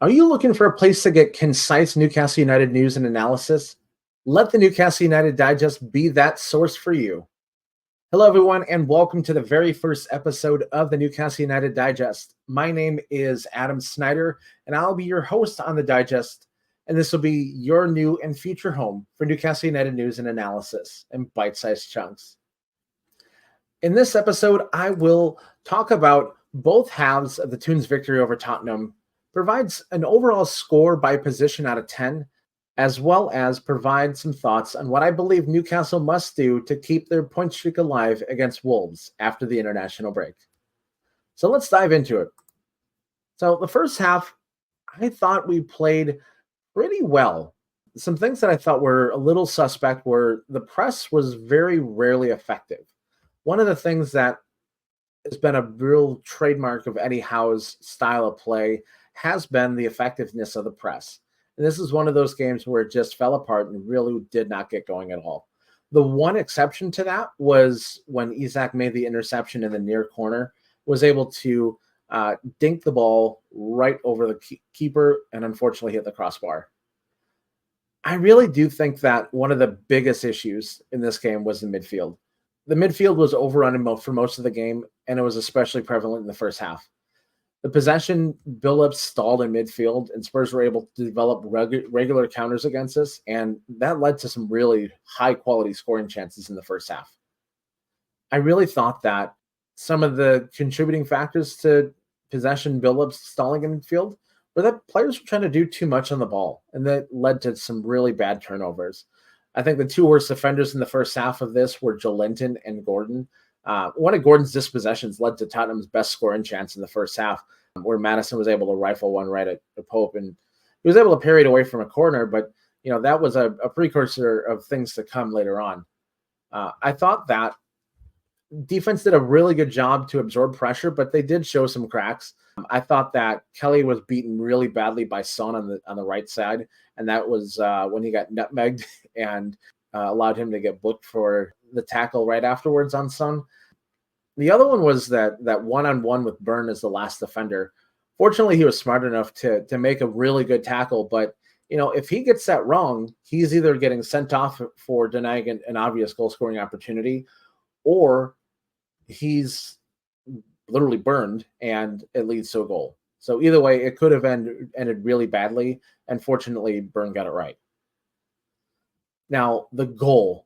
Are you looking for a place to get concise Newcastle United news and analysis? Let the Newcastle United Digest be that source for you. Hello, everyone, and welcome to the very first episode of the Newcastle United Digest. My name is Adam Snider, and I'll be your host on the Digest, and this will be your new and future home for Newcastle United news and analysis in bite-sized chunks. In this episode, I will talk about both halves of the Toons' victory over Tottenham, provides an overall score by position out of 10, as well as provide some thoughts on what I believe Newcastle must do to keep their point streak alive against Wolves after the international break. So let's dive into it. So the first half, I thought we played pretty well. Some things that I thought were a little suspect were the press was very rarely effective. One of the things that has been a real trademark of Eddie Howe's style of play has been the effectiveness of the press. And this is one of those games where it just fell apart and really did not get going at all. The one exception to that was when Isak made the interception in the near corner, was able to dink the ball right over the keeper and unfortunately hit the crossbar. I really do think that one of the biggest issues in this game was the midfield. The midfield was overrun for most of the game, and it was especially prevalent in the first half. The possession build-up stalled in midfield, and Spurs were able to develop regular counters against us, and that led to some really high-quality scoring chances in the first half. I really thought that some of the contributing factors to possession build-up stalling in midfield were that players were trying to do too much on the ball, and that led to some really bad turnovers. I think the two worst offenders in the first half of this were Joelinton and Gordon. One of Gordon's dispossessions led to Tottenham's best scoring chance in the first half, where Madison was able to rifle one right at Pope, and he was able to parry it away from a corner, but that was a precursor of things to come later on. I thought that defense did a really good job to absorb pressure, but they did show some cracks. I thought that Kelly was beaten really badly by Son on the right side, and that was when he got nutmegged and allowed him to get booked for the tackle right afterwards on Son. The other one was that one-on-one with Byrne as the last defender. Fortunately, he was smart enough to make a really good tackle, but if he gets that wrong, he's either getting sent off for denying an obvious goal-scoring opportunity, or he's literally burned and it leads to a goal. So either way, it could have ended really badly, and fortunately, Byrne got it right. Now, the goal,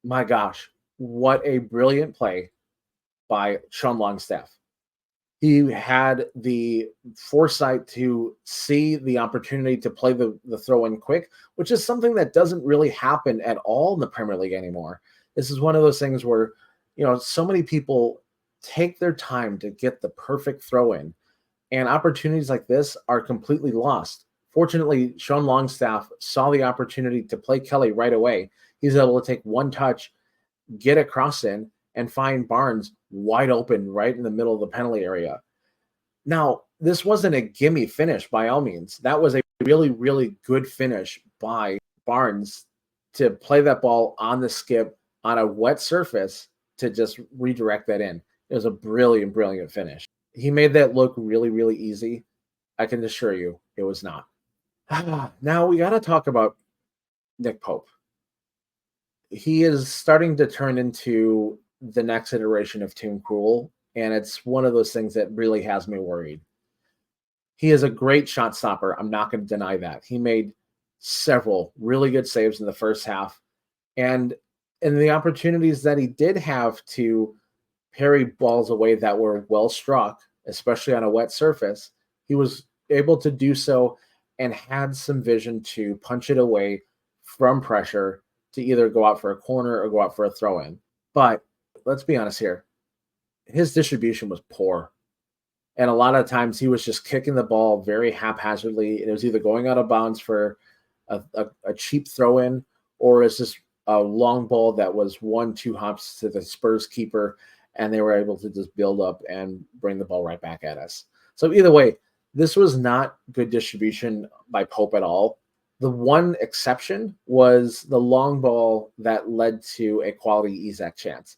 my gosh, what a brilliant play by Sean Longstaff. He had the foresight to see the opportunity to play the throw-in quick, which is something that doesn't really happen at all in the Premier League anymore. This is one of those things where, so many people take their time to get the perfect throw-in, and opportunities like this are completely lost. Fortunately, Sean Longstaff saw the opportunity to play Kelly right away. He's able to take one touch, get a cross in, and find Barnes wide open right in the middle of the penalty area. Now, this wasn't a gimme finish by all means. That was a really, really good finish by Barnes to play that ball on the skip on a wet surface to just redirect that in. It was a brilliant, brilliant finish. He made that look really, really easy. I can assure you it was not. Now we got to talk about Nick Pope. He is starting to turn into the next iteration of Tim Krul, and it's one of those things that really has me worried. He is a great shot stopper. I'm not going to deny that. He made several really good saves in the first half, and in the opportunities that he did have to parry balls away that were well struck, especially on a wet surface, he was able to do so and had some vision to punch it away from pressure to either go out for a corner or go out for a throw-in. But let's be honest here. His distribution was poor. And a lot of times he was just kicking the ball very haphazardly. And it was either going out of bounds for a cheap throw-in, or it's just a long ball that was 1-2 hops to the Spurs keeper, and they were able to just build up and bring the ball right back at us. So either way, this was not good distribution by Pope at all. The one exception was the long ball that led to a quality Isak chance.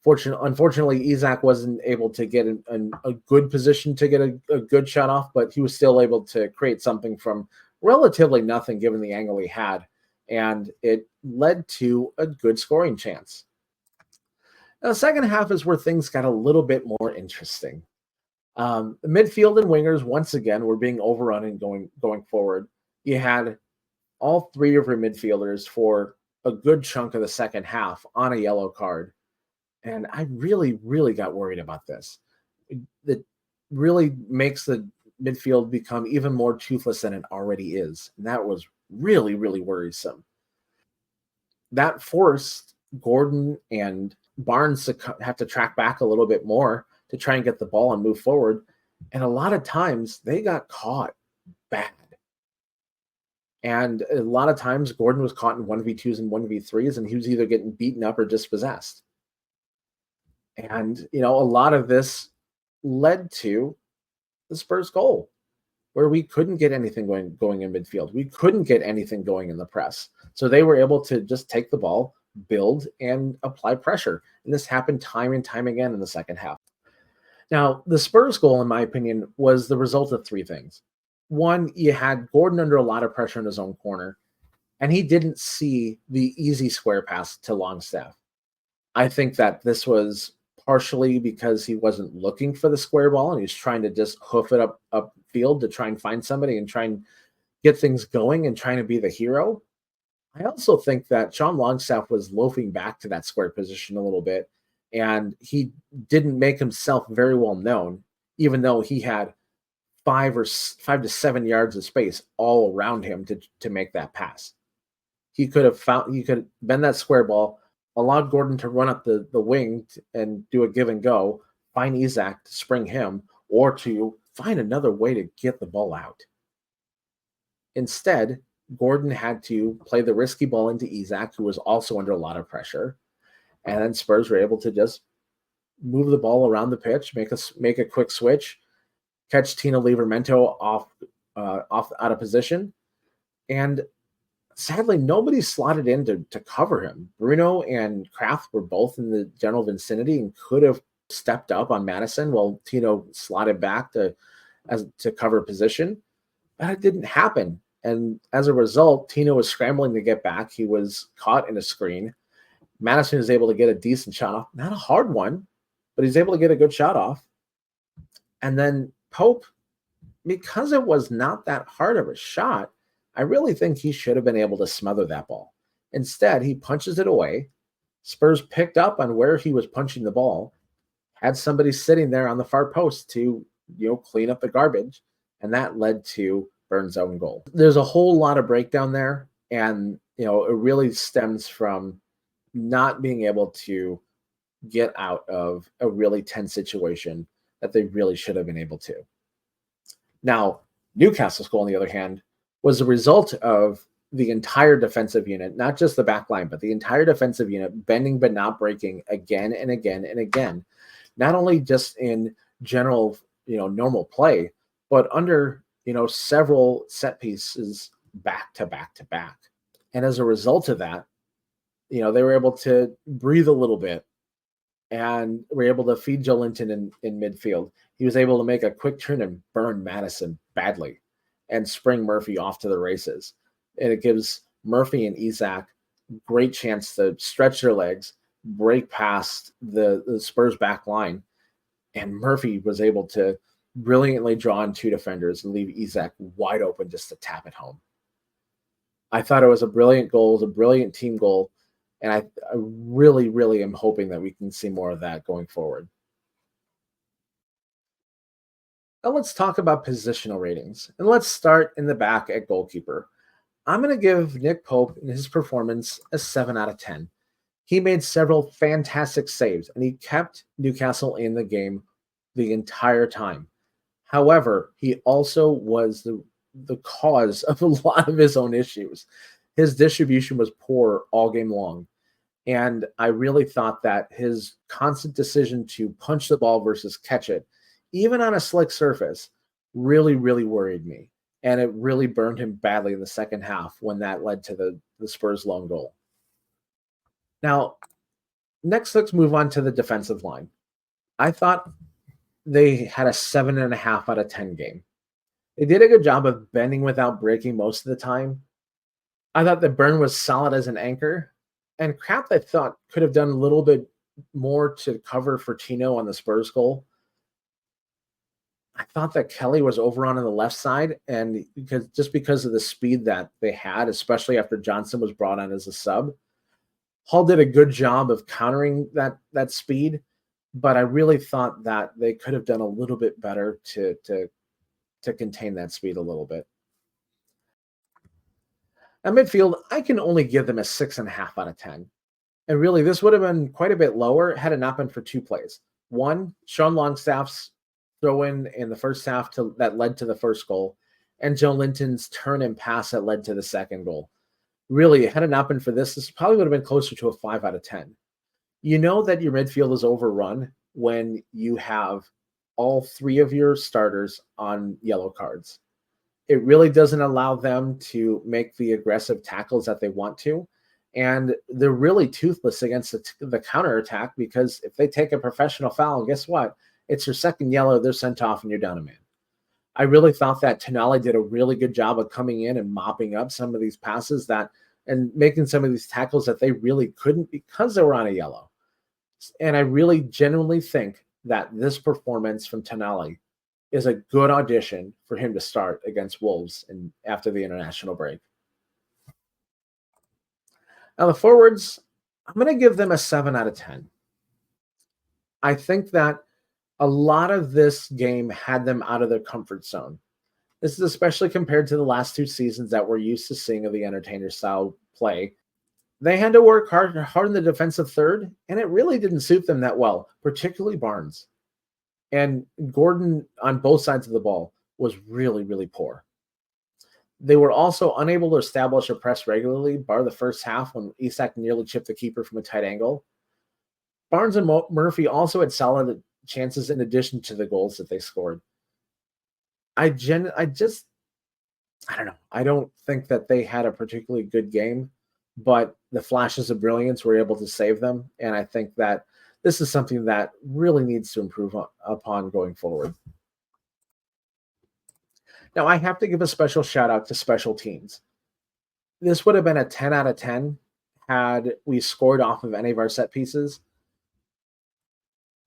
Unfortunately, Isak wasn't able to get a good position to get a good shot off, but he was still able to create something from relatively nothing given the angle he had, and it led to a good scoring chance. Now, the second half is where things got a little bit more interesting. The midfield and wingers once again were being overrun and going forward. You had all three of your midfielders for a good chunk of the second half on a yellow card. And I really, really got worried about this. It really makes the midfield become even more toothless than it already is. And that was really, really worrisome. That forced Gordon and Barnes to have to track back a little bit more to try and get the ball and move forward. And a lot of times they got caught bad. And a lot of times Gordon was caught in 1v2s and 1v3s, and he was either getting beaten up or dispossessed. And, a lot of this led to the Spurs goal, where we couldn't get anything going in midfield. We couldn't get anything going in the press. So they were able to just take the ball, build, and apply pressure. And this happened time and time again in the second half. Now, the Spurs goal, in my opinion, was the result of three things. One, you had Gordon under a lot of pressure in his own corner, and he didn't see the easy square pass to Longstaff. I think that this was partially because he wasn't looking for the square ball and he's trying to just hoof it up field to try and find somebody and try and get things going and trying to be the hero. I also think that Sean Longstaff was loafing back to that square position a little bit, and he didn't make himself very well known, even though he had 5 to 7 yards of space all around him to make that pass. He could bend that square ball, allowed Gordon to run up the wing and do a give and go, find Isak to spring him, or to find another way to get the ball out. Instead, Gordon had to play the risky ball into Isak, who was also under a lot of pressure. And then Spurs were able to just move the ball around the pitch, make a quick switch, catch Tino Livramento off out of position. And sadly, nobody slotted in to cover him. Bruno and Kraft were both in the general vicinity and could have stepped up on Madison while Tino slotted back to cover position. But it didn't happen. And as a result, Tino was scrambling to get back. He was caught in a screen. Madison was able to get a decent shot off. Not a hard one, but he's able to get a good shot off. And then Pope, because it was not that hard of a shot, I really think he should have been able to smother that ball. Instead, he punches it away. Spurs picked up on where he was punching the ball, had somebody sitting there on the far post to, clean up the garbage, and that led to Burns' own goal. There's a whole lot of breakdown there, and, it really stems from not being able to get out of a really tense situation that they really should have been able to. Now, Newcastle's goal, on the other hand, was a result of the entire defensive unit, not just the back line, but the entire defensive unit bending but not breaking again and again and again, not only just in general, normal play, but under, several set pieces back to back to back. And as a result of that, they were able to breathe a little bit and were able to feed Joelinton in midfield. He was able to make a quick turn and burn Madison badly and spring Murphy off to the races. And it gives Murphy and Isak great chance to stretch their legs, break past the Spurs back line. And Murphy was able to brilliantly draw in two defenders and leave Isak wide open just to tap it home. I thought it was a brilliant goal. It was a brilliant team goal. And I really, really am hoping that we can see more of that going forward. Now let's talk about positional ratings. And let's start in the back at goalkeeper. I'm going to give Nick Pope in his performance a 7 out of 10. He made several fantastic saves, and he kept Newcastle in the game the entire time. However, he also was the cause of a lot of his own issues. His distribution was poor all game long. And I really thought that his constant decision to punch the ball versus catch it, even on a slick surface, really, really worried me. And it really burned him badly in the second half when that led to the Spurs' lone goal. Now, Next, let's move on to the defensive line. I thought they had a 7.5 out of 10 game. They did a good job of bending without breaking most of the time. I thought that Burn was solid as an anchor, and Crap I thought could have done a little bit more to cover for Tino on the Spurs goal. I thought that Kelly was over on the left side, and because of the speed that they had, especially after Johnson was brought on as a sub, Hall did a good job of countering that speed. But I really thought that they could have done a little bit better to contain that speed a little bit. At midfield, I can only give them a 6.5 out of 10. And really, this would have been quite a bit lower had it not been for two plays. One, Sean Longstaff's throw in the first half that led to the first goal, and Joe Linton's turn and pass that led to the second goal. Really, had it not been for this probably would have been closer to a 5 out of 10. You know that your midfield is overrun when you have all three of your starters on yellow cards. It really doesn't allow them to make the aggressive tackles that they want to. And they're really toothless against the counterattack, because if they take a professional foul, guess what? It's your second yellow, they're sent off, and you're down a man. I really thought that Tonali did a really good job of coming in and mopping up some of these passes and making some of these tackles that they really couldn't because they were on a yellow. And I really genuinely think that this performance from Tonali is a good audition for him to start against Wolves after the international break. Now, the forwards, I'm going to give them a 7 out of 10. I think that a lot of this game had them out of their comfort zone. This is especially compared to the last two seasons that we're used to seeing of the entertainer style play. They had to work hard in the defensive third, and it really didn't suit them that well, particularly Barnes. And Gordon on both sides of the ball was really, really poor. They were also unable to establish a press regularly, bar the first half when Isak nearly chipped the keeper from a tight angle. Barnes and Murphy also had solid chances in addition to the goals that they scored. I don't know. I don't think that they had a particularly good game, but the flashes of brilliance were able to save them. And I think that this is something that really needs to improve upon going forward. Now, I have to give a special shout out to special teams. This would have been a 10 out of 10 had we scored off of any of our set pieces.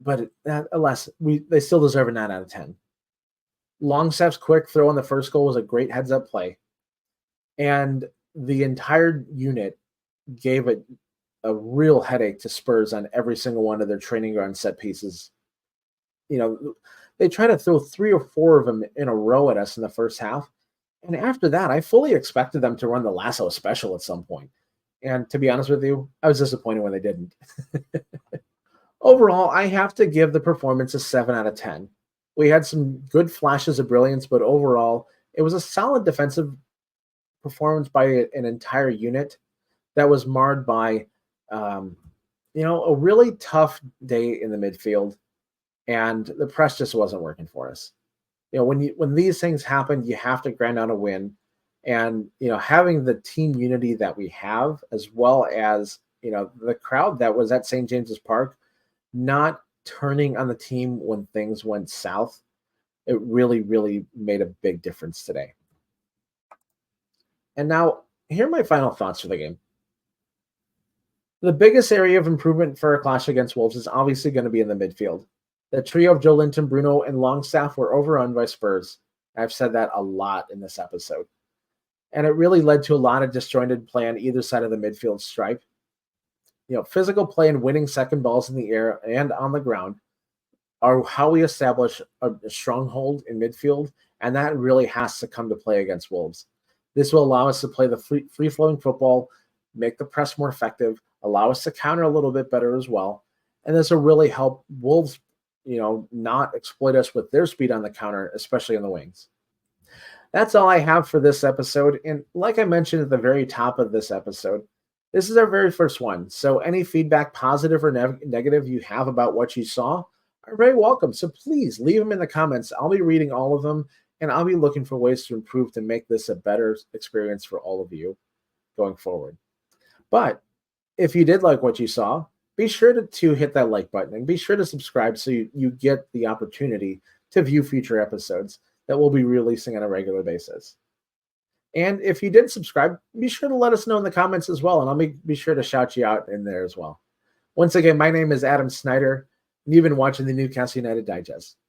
But alas, they still deserve a 9 out of 10. Longstaff's quick throw on the first goal was a great heads-up play. And the entire unit gave it a real headache to Spurs on every single one of their training ground set pieces. You know, they try to throw 3 or 4 of them in a row at us in the first half. And after that, I fully expected them to run the lasso special at some point. And to be honest with you, I was disappointed when they didn't. Overall, I have to give the performance a 7 out of 10. We had some good flashes of brilliance, but overall, it was a solid defensive performance by an entire unit that was marred by, a really tough day in the midfield, and the press just wasn't working for us. When these things happen, you have to grind out a win, and having the team unity that we have, as well as the crowd that was at St. James's Park, not turning on the team when things went south, it really, really made a big difference today. And now, here are my final thoughts for the game. The biggest area of improvement for a clash against Wolves is obviously going to be in the midfield. The trio of Joe Linton, Bruno, and Longstaff were overrun by Spurs. I've said that a lot in this episode. And it really led to a lot of disjointed play on either side of the midfield stripe. Physical play and winning second balls in the air and on the ground are how we establish a stronghold in midfield, and that really has to come to play against Wolves. This will allow us to play the free-flowing football, make the press more effective, allow us to counter a little bit better as well, and this will really help Wolves, not exploit us with their speed on the counter, especially in the wings. That's all I have for this episode, and like I mentioned at the very top of this episode, this is our very first one, so any feedback, positive or negative you have about what you saw are very welcome. So please leave them in the comments. I'll be reading all of them, and I'll be looking for ways to improve to make this a better experience for all of you going forward. But if you did like what you saw, be sure to hit that like button and be sure to subscribe so you get the opportunity to view future episodes that we'll be releasing on a regular basis. And if you did subscribe, be sure to let us know in the comments as well, and I'll be sure to shout you out in there as well. Once again, my name is Adam Snider, and you've been watching the Newcastle United Digest.